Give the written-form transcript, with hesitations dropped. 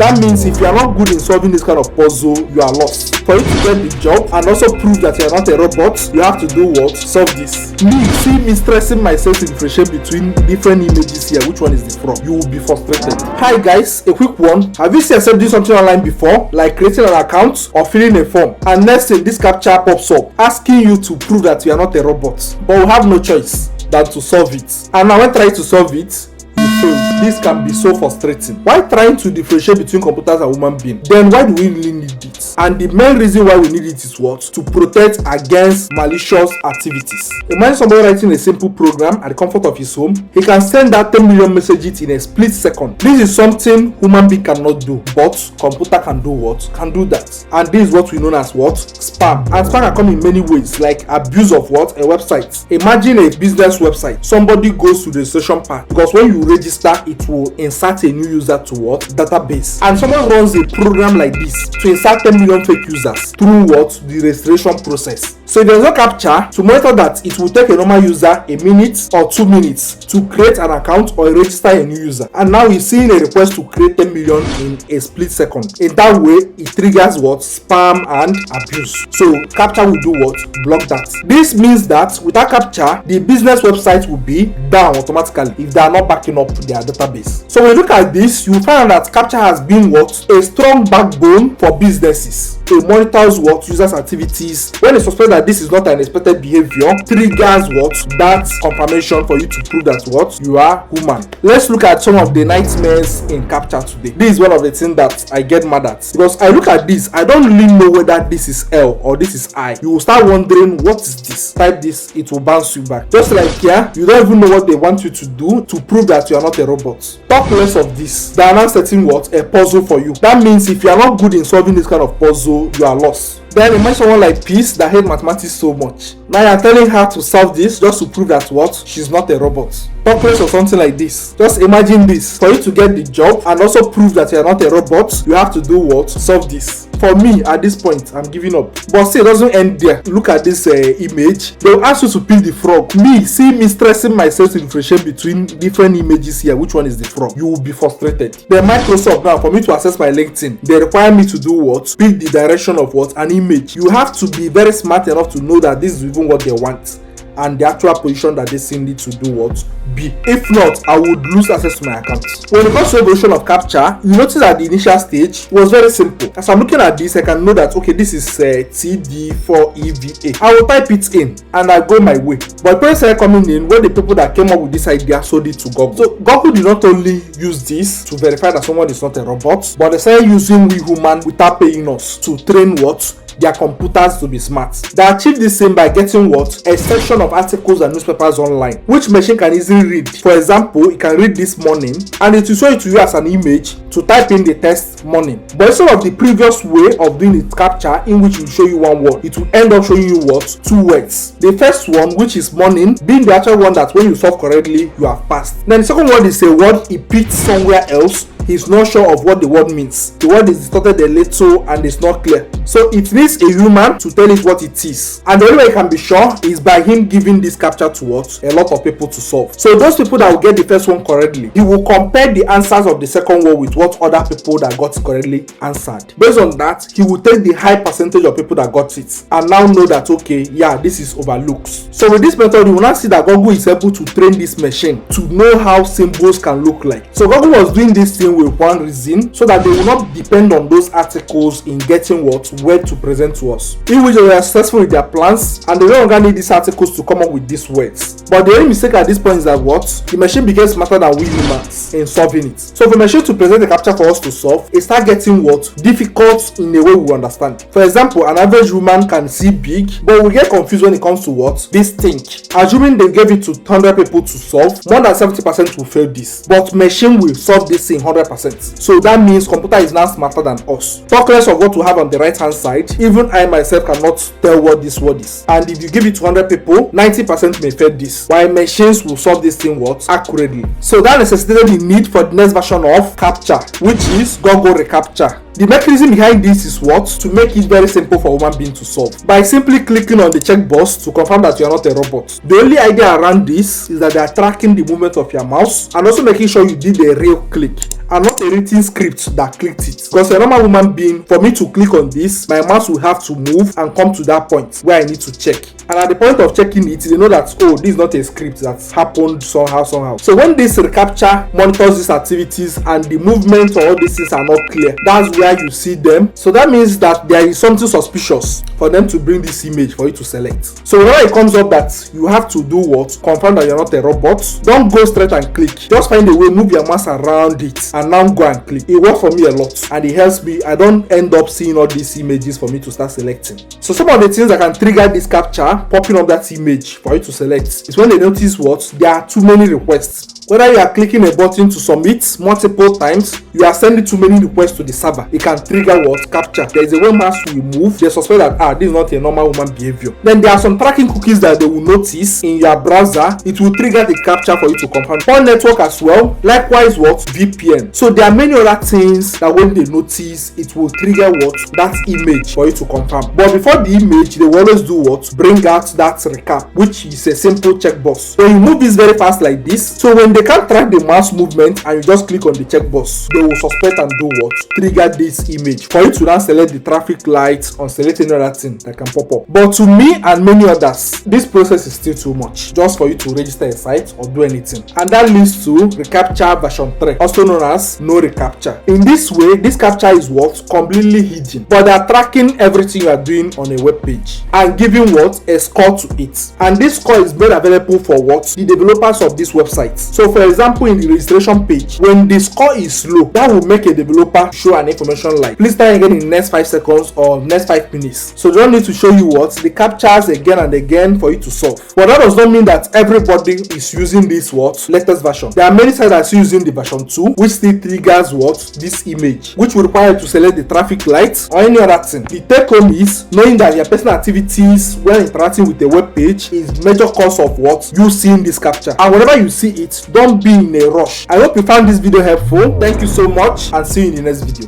That means if you are not good in solving this kind of puzzle, you are lost. For you to get the job and also prove that you are not a robot, you have to do what? Solve this. See me stressing myself to differentiate between different images here. Which one is the from? You will be frustrated. Hi guys, a quick one. Have you seen yourself doing something online before, like creating an account or filling a form, and next thing this captcha pops up asking you to prove that you are not a robot, but we have no choice than to solve it. And now when trying to solve it, you fail. This can be so frustrating. Why trying to differentiate between computers and human beings? Then why do we really need it? And the main reason why we need it is what? To protect against malicious activities. Imagine somebody writing a simple program at the comfort of his home. He can send out 10 million messages in a split second. This is something human being cannot do, but computer can do what? Can do that. And this is what we know as what? Spam. And spam can come in many ways, like abuse of what? A website. Imagine a business website. Somebody goes to the registration part, because when you register, it will insert a new user to what? Database. And someone runs a program like this to insert 10 million fake users through what? The registration process. So if there's no captcha to monitor that, it will take a normal user a minute or 2 minutes to create an account or register a new user. And now he's seeing a request to create 10 million in a split second. In that way, it triggers what? Spam and abuse. So captcha will do what? Block that. This means that without captcha, the business website will be down automatically if they are not backing up their database. So when you look at this, you will find that captcha has been what? A strong backbone for businesses. It monitors what? Users' activities. When it suspects that this is not an expected behavior, triggers what? That confirmation for you to prove that what? You are human. Let's look at some of the nightmares in captcha today. This is one of the things that I get mad at, because I look at this, I don't really know whether this is L or this is I. You will start wondering, what is this? Type this, it will bounce you back. Just like here, you don't even know what they want you to do to prove that you are not a robot. Talk less of this. They are now setting what? A puzzle for you. That means if you are not good in solving this kind of puzzle, you are lost. Then imagine someone like Peace that hates mathematics so much. Now you're telling her to solve this just to prove that what? She's not a robot. Talk less of something like this. Just imagine this. For you to get the job and also prove that you're not a robot, you have to do what? Solve this. For me, at this point, I'm giving up. But see, it doesn't end there. Look at this image. They'll ask you to pick the frog. See me stressing myself to differentiate between different images here. Which one is the frog? You will be frustrated. Then Microsoft, now for me to access my LinkedIn, they require me to do what? Pick the direction of what? An image. You have to be very smart enough to know that this is even what they want, and the actual position that they send it to do what? Be. If not, I would lose access to my account. When it comes to the evolution of captcha, you notice that the initial stage was very simple. As I'm looking at this, I can know that okay, this is TD4EVA. I will type it in and I go my way. But people started coming in when the people that came up with this idea sold it to Google. So Google did not only use this to verify that someone is not a robot, but they started using we human without paying us to train what? Their computers to be smart. They achieve this same by getting what? A section of articles and newspapers online, which machine can easily read. For example, it can read this morning and it will show it to you as an image to type in the text morning. But instead of the previous way of doing it captcha, in which it will show you one word, it will end up showing you what? Two words. The first one, which is morning, being the actual one that when you solve correctly, you have passed. Then the second one is a word it picked somewhere else. He's not sure of what the word means. The word is distorted a little and it's not clear. So it needs a human to tell it what it is. And the only way you can be sure is by him giving this captcha to what? A lot of people to solve. So those people that will get the first one correctly, he will compare the answers of the second one with what other people that got it correctly answered. Based on that, he will take the high percentage of people that got it and now know that okay, yeah, this is overlooked. So with this method, you will now see that Google is able to train this machine to know how symbols can look like. So Google was doing this thing with one reason, so that they will not depend on those articles in getting what word to present to us, in which they were successful with their plans and they no longer need these articles to come up with these words. But the only mistake at this point is that what? The machine became smarter than we humans in solving it. So for a machine to present a captcha for us to solve, it start getting what? Difficult in a way we understand. For example, an average human can see big, but we get confused when it comes to what? This thing. Assuming they gave it to 100 people to solve, more than 70% will fail this. But machine will solve this thing 100%. So that means computer is now smarter than us. Talk less of what we have on the right hand side. Even I myself cannot tell what this word is. And if you give it to 100 people, 90% may fail this, while machines will solve this thing what? Accurately. So that necessitated the need for the next version of captcha, which is Google reCAPTCHA. The mechanism behind this is what? To make it very simple for human being to solve. By simply clicking on the checkbox to confirm that you are not a robot. The only idea around this is that they are tracking the movement of your mouse and also making sure you did a real click and not a written script that clicked it. because a normal human being, for me to click on this, my mouse will have to move and come to that point where I need to check. And at the point of checking it, they know that, oh, this is not a script that's happened somehow. So when this Captcha monitors these activities and the movement or all these things are not clear, that's where you see them. So that means that there is something suspicious for them to bring this image for you to select. So whenever it comes up that you have to do what, confirm that you're not a robot, don't go straight and click. Just find a way, move your mouse around it, and now go and click. It works for me a lot, and it helps me. I don't end up seeing all these images for me to start selecting. So some of the things that can trigger this Captcha popping up that image for you to select is when they notice what, there are too many requests. Whether you are clicking a button to submit multiple times, you are sending too many requests to the server, it can trigger what, Captcha. There is a way mouse will move, they suspect that this is not a normal human behavior. Then there are some tracking cookies that they will notice in your browser. It will trigger the Captcha for you to confirm. Poor network as well, likewise what, VPN. So there are many other things that when they notice, it will trigger what, that image for you to confirm. But before the image, they will always do what, bring out that recap, which is a simple checkbox. When you move this very fast like this, so when they can't track the mouse movement and you just click on the checkbox, they will suspect and do what, trigger this image for you to now select the traffic lights or select any other thing that can pop up. But to me and many others, this process is still too much just for you to register a site or do anything, and that leads to reCAPTCHA version 3, also known as no reCAPTCHA. In this way, this Captcha is what, completely hidden, but they are tracking everything you are doing on a web page and giving what, a score to it, and this score is made available for what, the developers of this website. So for example, in the registration page, when the score is low, that will make a developer show an information like, please try again in the next 5 seconds or next 5 minutes. So they don't need to show you what, the captchas again and again for you to solve. But that does not mean that everybody is using this what, latest version. There are many sites that are using the version 2, which still triggers what, this image, which will require you to select the traffic lights or any other thing. The take home is knowing that your personal activities when interacting with a web page is major cause of what, you seeing this Captcha. And whenever you see it, don't be in a rush. I hope you found this video helpful. Thank you so much and see you in the next video.